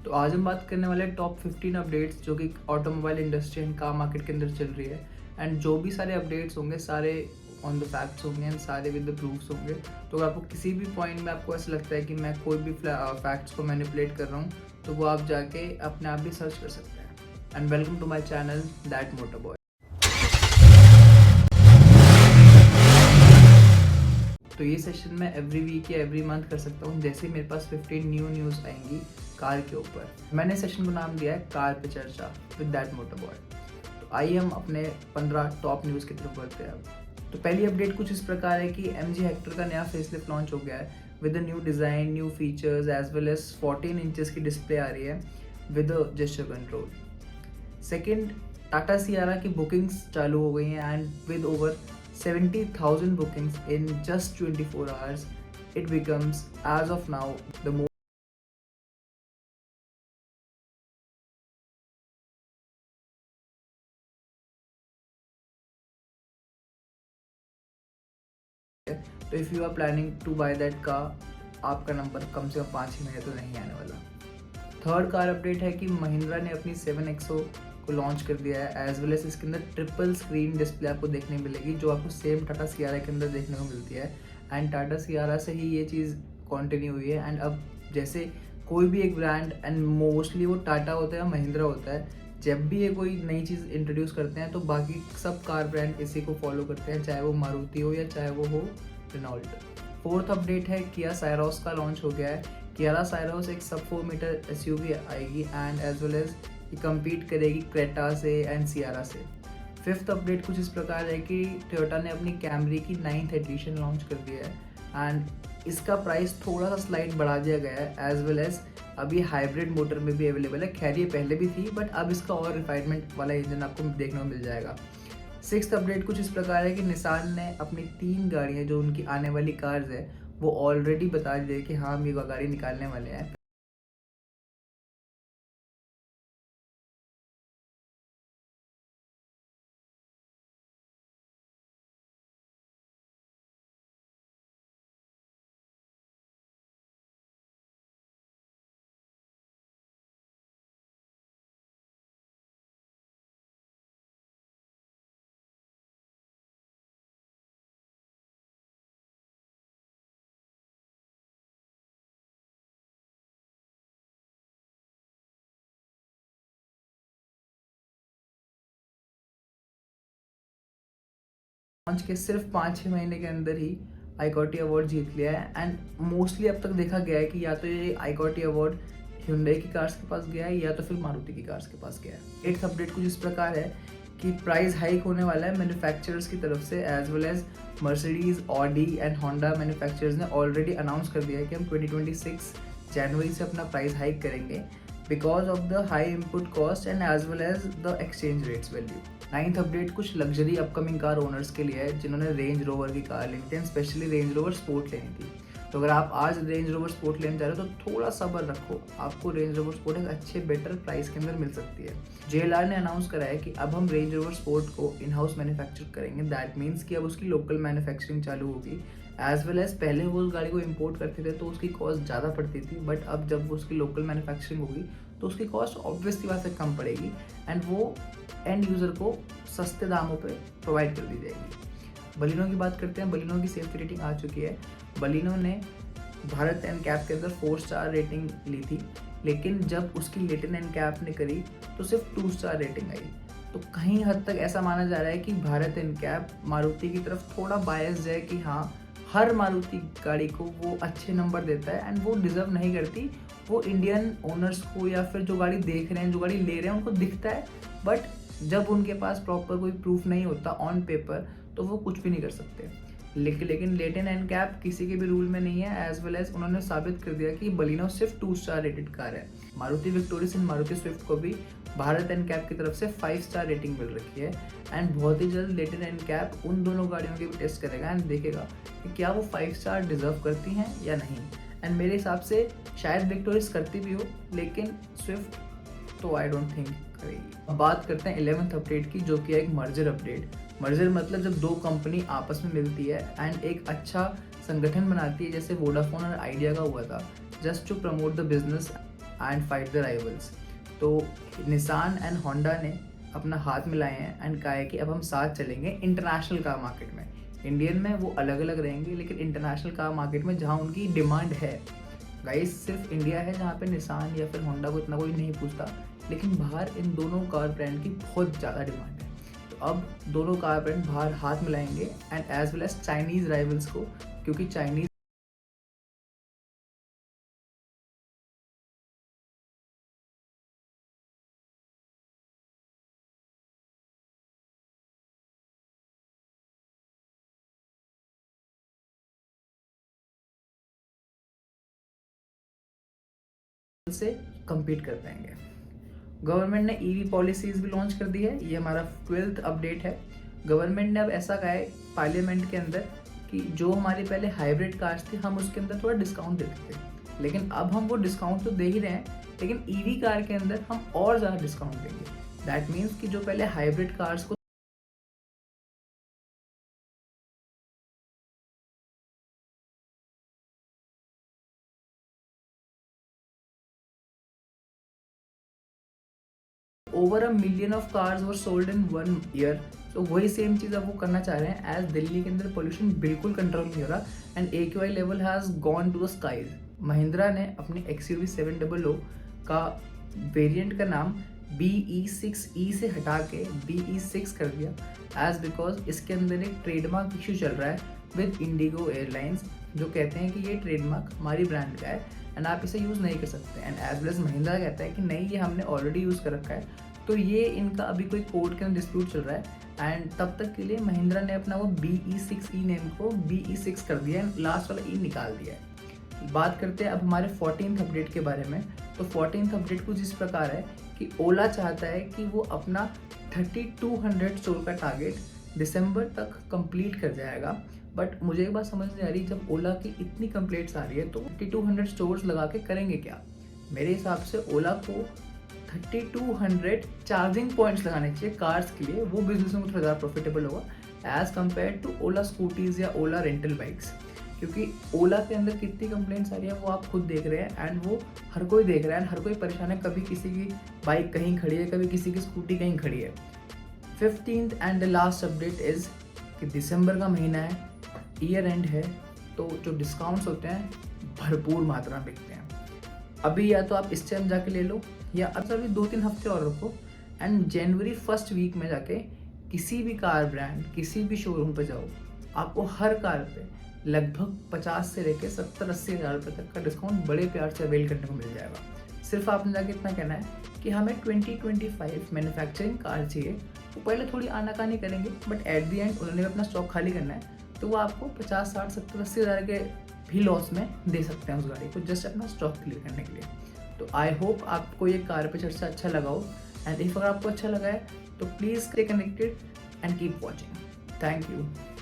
तो आज हम बात करने वाले हैं टॉप 15 अपडेट्स जो कि automobile industry and car market के अंदर चल रही है। एंड जो भी सारे अपडेट्स होंगे सारे ऑन द फैक्ट्स होंगे एंड सारे विद द प्रूफ्स होंगे। तो अगर आपको किसी भी पॉइंट में आपको ऐसा लगता है कि मैं कोई भी फैक्ट्स को मैनिपुलेट कर रहा हूँ तो वो आप जाके अपने आप भी सर्च कर सकते हैं। And welcome to my channel that motor boy. तो ये सेशन मैं एवरी वीक या एवरी मंथ कर सकता हूँ जैसे मेरे पास 15 न्यूज़ आएंगी कार के ऊपर। मैंने सेशन को नाम दिया है कार पे चर्चा विद दैट मोटर बॉय। तो आइए हम अपने 15 टॉप न्यूज़ की तरफ बढ़ते हैं। अब तो पहली अपडेट कुछ इस प्रकार है कि MG हेक्टर का नया फेसलिफ्ट लॉन्च हो गया है with a new design, new features as well as 14 inches की डिस्प्ले आ रही है with a gesture control. Second, Tata Sierra की बुकिंग्स चालू हो गई हैं and with over 70,000 bookings in just 24 hours, it becomes as of now the most तो if you are planning to buy that car, आपका नंबर कम से कम 5 ही महीने तो नहीं आने वाला। थर्ड कार अपडेट है कि महिंद्रा ने अपनी 7XO को लॉन्च कर दिया है एज वेल एज इसके अंदर ट्रिपल स्क्रीन डिस्प्ले आपको देखने मिलेगी जो आपको सेम टाटा सियारा के अंदर देखने को मिलती है। एंड टाटा सियारा से ही ये चीज़ कंटिन्यू हुई है। एंड अब जैसे कोई भी एक ब्रांड एंड मोस्टली वो टाटा होता है या महिंद्रा होता है, जब भी ये कोई नई चीज़ इंट्रोड्यूस करते हैं तो बाकी सब कार ब्रांड इसी को फॉलो करते हैं, चाहे वो मारुति हो या चाहे वो हो रेनॉल्ट। फोर्थ अपडेट है किया साइरोस का लॉन्च हो गया है। किया साइरोस एक सब 4 मीटर SUV आएगी एंड एज वेल एज ये कम्पीट करेगी क्रेटा से एंड सियारा से। फिफ्थ अपडेट कुछ इस प्रकार है कि टोयोटा ने अपनी कैमरी की 9th एडिशन लॉन्च कर दिया है एंड इसका प्राइस थोड़ा सा स्लाइड बढ़ा दिया गया है एज वेल एज अभी हाइब्रिड मोटर में भी अवेलेबल है। खैर ये पहले भी थी बट अब इसका और रिफाइनमेंट वाला इंजन आपको देखने को मिल जाएगा। सिक्स्थ अपडेट कुछ इस प्रकार है कि निसान ने अपनी 3 गाड़ियाँ जो उनकी आने वाली कार्स है वो ऑलरेडी बता दिए कि हाँ हम ये गाड़ी निकालने वाले हैं। लॉन्च के सिर्फ 5-6 महीने के अंदर ही आईकॉटी अवार्ड जीत लिया है। एंड मोस्टली अब तक देखा गया है कि या तो ये आईकॉटी अवार्ड Hyundai की कार्स के पास गया है या तो फिर मारुति की कार्स के पास गया है। एट्थ अपडेट कुछ इस प्रकार है कि प्राइस हाइक होने वाला है मैन्युफैक्चरर्स की तरफ से as well as Mercedes, Audi and Honda manufacturers ने ऑलरेडी अनाउंस कर दिया है कि हम 2026 जनवरी से अपना प्राइस हाइक करेंगे because of the high input cost and as well as the exchange rates value. Ninth update कुछ लग्जरी अपकमिंग कार ओनर्स के लिए है जिन्होंने रेंज रोवर की कार लेनी थी, स्पेशली रेंज रोवर स्पोर्ट लेनी थी। तो अगर आप आज रेंज रोवर स्पोर्ट लेने जा रहे हो तो थोड़ा सब्र रखो, आपको रेंज रोवर स्पोर्ट एक अच्छे बेटर प्राइस के अंदर मिल सकती है। JLR ने अनाउंस करा है कि अब हम रेंज रोवर स्पोर्ट को इन हाउस मैन्युफैक्चर करेंगे। दैट मीन्स कि अब उसकी लोकल मैन्युफैक्चरिंग चालू होगी एज वेल एज पहले वो उस गाड़ी को इम्पोर्ट करते थे तो उसकी कॉस्ट ज़्यादा पड़ती थी बट अब जब वो उसकी लोकल मैन्युफैक्चरिंग होगी तो उसकी कॉस्ट ऑब्वियसली बात से कम पड़ेगी एंड वो एंड यूज़र को सस्ते दामों पे प्रोवाइड कर दी जाएगी। बलिनो की बात करते हैं। बलिनो की सेफ्टी रेटिंग आ चुकी है। बलिनो ने भारत NCAP के अंदर 4 स्टार रेटिंग ली थी लेकिन जब उसकी लेटिन NCAP ने करी तो सिर्फ 2 स्टार रेटिंग आई। तो कहीं हद तक ऐसा माना जा रहा है कि भारत NCAP मारुति की तरफ थोड़ा बायस्ड है कि हाँ हर मारुति गाड़ी को वो अच्छे नंबर देता है एंड वो डिज़र्व नहीं करती। वो इंडियन ओनर्स को या फिर जो गाड़ी देख रहे हैं जो गाड़ी ले रहे हैं उनको दिखता है बट जब उनके पास प्रॉपर कोई प्रूफ नहीं होता ऑन पेपर तो वो कुछ भी नहीं कर सकते। लेकिन लेटिन NCAP किसी के भी रूल में नहीं है एज वेल एज उन्होंने साबित कर दिया कि बलिनो सिर्फ 2 स्टार रेटेड कार है। Maruti victorious and Maruti Swift को भी भारत NCAP की तरफ से 5 स्टार रेटिंग मिल रखी है एंड बहुत ही जल्द लेटिन NCAP उन दोनों गाड़ियों की भी टेस्ट करेगा एंड देखेगा कि क्या वो 5 स्टार डिजर्व करती हैं या नहीं। एंड मेरे हिसाब से शायद विक्टोरियस करती भी हो लेकिन स्विफ्ट तो आई डोंट थिंक करेगी। अब बात करते हैं 11th अपडेट की जो कि है एक मर्जर अपडेट। मर्जर मतलब जब 2 कंपनी आपस में मिलती है एंड एक अच्छा संगठन बनाती है जैसे वोडाफोन और आइडिया का हुआ था just to promote the business and fight the rivals. तो निसान एंड होंडा ने अपना हाथ मिलाए हैं एंड कहा है कि अब हम साथ चलेंगे इंटरनेशनल कार मार्केट में। इंडियन में वो अलग अलग रहेंगे, लेकिन इंटरनेशनल कार मार्केट में जहाँ उनकी डिमांड है, गाइस सिर्फ इंडिया है जहाँ पे निसान या फिर होंडा को इतना कोई नहीं पूछता, लेकिन बाहर इन दोनों कार ब्रांड की बहुत ज़्यादा डिमांड है। तो अब दोनों कार ब्रांड बाहर हाथ मिलाएंगे and as well as Chinese rivals को, क्योंकि चाइनीज़ से compete कर पाएंगे। गवर्नमेंट ने ईवी पॉलिसीज भी लॉन्च कर दी है, ये हमारा 12th अपडेट है। गवर्नमेंट ने अब ऐसा कहा है पार्लियामेंट के अंदर कि जो हमारी पहले हाइब्रिड कार्स थी हम उसके अंदर थोड़ा डिस्काउंट देते थे, लेकिन अब हम वो डिस्काउंट तो दे ही रहे हैं, लेकिन ईवी कार के अंदर हम और ज़्यादा डिस्काउंट देंगे। दैट मीन्स कि जो पहले हाइब्रिड कार्स को over a million of cars were sold in 1 year, तो वही सेम चीज़ अब वो करना चाह रहे हैं। एज दिल्ली के अंदर पोल्यूशन बिल्कुल कंट्रोल नहीं हो रहा and AQI level has gone to the skies. Mahindra ने अपने XUV 700 का वेरिएंट का नाम BE6E से हटा के BE6 कर दिया, एज बिकॉज इसके अंदर एक ट्रेडमार्क इशू चल रहा है विद इंडिगो एयरलाइंस, जो कहते हैं कि ये ट्रेडमार्क हमारी ब्रांड का है एंड आप इसे यूज़ नहीं कर सकते। And as well as Mahindra कहता है कि नहीं, ये हमने ऑलरेडी यूज़ कर रखा है। तो ये इनका अभी कोई कोर्ट के अंदर डिस्प्यूट चल रहा है एंड तब तक के लिए महिंद्रा ने अपना वो BE6E नेम को BE6 कर दिया है, लास्ट वाला ई निकाल दिया है। बात करते हैं अब हमारे 14th अपडेट के बारे में। तो 14th अपडेट कुछ इस प्रकार है कि ओला चाहता है कि वो अपना 3200 स्टोर का टारगेट दिसंबर तक कंप्लीट कर जाएगा। बट मुझे एक बात समझ नहीं आ रही, जब ओला की इतनी कंप्लेंट्स आ रही है तो 3200 स्टोर्स लगा के करेंगे क्या? मेरे हिसाब से ओला को 3200 चार्जिंग पॉइंट्स लगाने चाहिए कार्स के लिए, वो बिजनेस में थोड़ा ज़्यादा प्रॉफिटेबल होगा as compare to Ola scooties या ओला रेंटल बाइक्स। क्योंकि ओला के अंदर कितनी कंप्लेंट्स आ रही है वो आप खुद देख रहे हैं एंड वो हर कोई देख रहा है एंड हर कोई परेशान है। कभी किसी की बाइक कहीं खड़ी है, कभी किसी की स्कूटी कहीं खड़ी है। 15th and the last update is कि दिसंबर का महीना है, ईयर एंड है, तो जो डिस्काउंट्स होते हैं भरपूर मात्रा में बिकते हैं। अभी या तो आप इस टाइम जाके ले लो या अब अभी 2-3 हफ्ते और रखो एंड जनवरी 1st वीक में जाके किसी भी कार ब्रांड किसी भी शोरूम पे जाओ, आपको हर कार पे लगभग 50 से लेकर 70-80 हज़ार रुपये तक का डिस्काउंट बड़े प्यार से अवेल करने को मिल जाएगा। सिर्फ आपने जाके इतना कहना है कि हमें 2025 मैन्युफैक्चरिंग कार चाहिए। वो पहले थोड़ी आनाकानी करेंगे बट एट दी एंड उन्होंने अपना स्टॉक खाली करना है, तो वो आपको 50, 60, 70, 80 हज़ार के भी लॉस में दे सकते हैं उस गाड़ी को, जस्ट अपना स्टॉक क्लियर करने के लिए। तो आई होप आपको ये कार पे चर्चा अच्छा लगा हो एंड इफ अगर आपको अच्छा लगा है तो please stay connected and keep watching. Thank you.